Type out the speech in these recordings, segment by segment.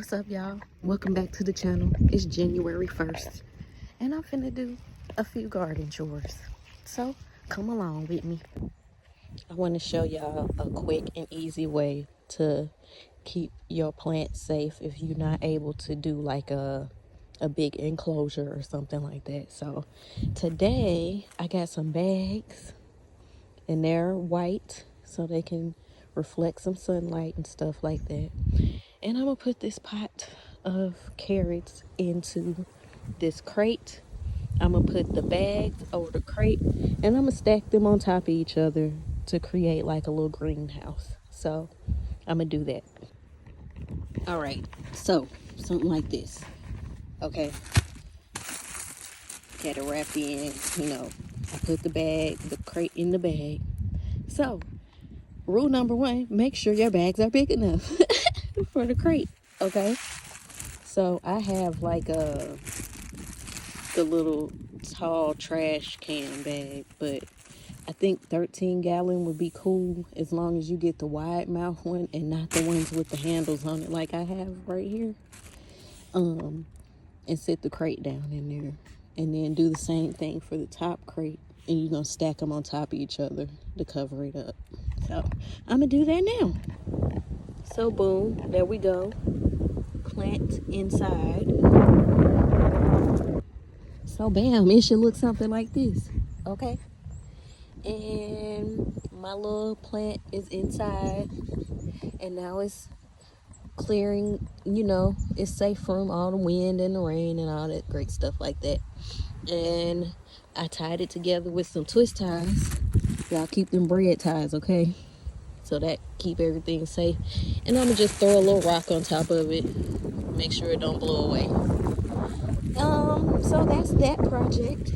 What's up, y'all? Welcome back to the channel. It's January 1st and I'm finna do a few garden chores, so come along with me. I want to show y'all a quick and easy way to keep your plants safe if you're not able to do like a big enclosure or something like that. So today I got some bags and they're white so they can reflect some sunlight and stuff like that. And I'm gonna put this pot of carrots into this crate. I'm gonna put the bags over the crate and I'm gonna stack them on top of each other to create like a little greenhouse. So I'm gonna do that. All right, so something like this. Okay, got it wrapped in, I put the crate in the bag. So rule number one, make sure your bags are big enough for the crate, okay? So I have like the little tall trash can bag, but I think 13-gallon would be cool as long as you get the wide mouth one and not the ones with the handles on it like I have right here. And set the crate down in there and then do the same thing for the top crate, and you're gonna stack them on top of each other to cover it up. So I'm gonna do that now. So boom, there we go. Plant inside. So bam, it should look something like this, okay? And my little plant is inside, and now it's clearing, it's safe from all the wind and the rain and all that great stuff like that. And I tied it together with some twist ties. Y'all keep them bread ties, okay? So that keep everything safe. And I'm gonna just throw a little rock on top of it, make sure it don't blow away. So that's that project.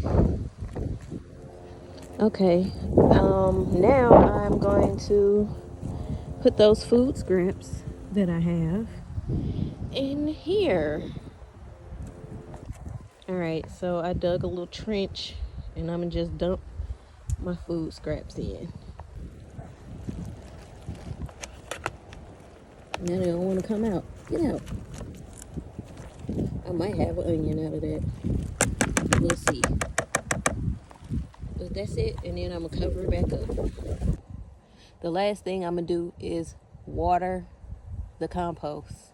Okay, now I'm going to put those food scraps that I have in here. All right, so I dug a little trench and I'm gonna just dump my food scraps in. Now they don't want to come out. Get out. I might have an onion out of that. We'll see. But that's it, and then I'm gonna cover it back up. The last thing I'm gonna do is water the compost.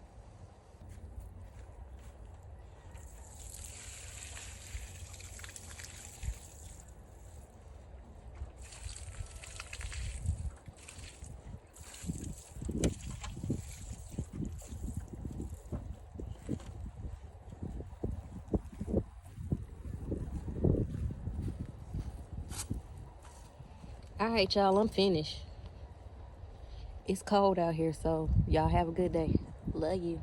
All right, y'all, I'm finished. It's cold out here, so y'all have a good day. Love you.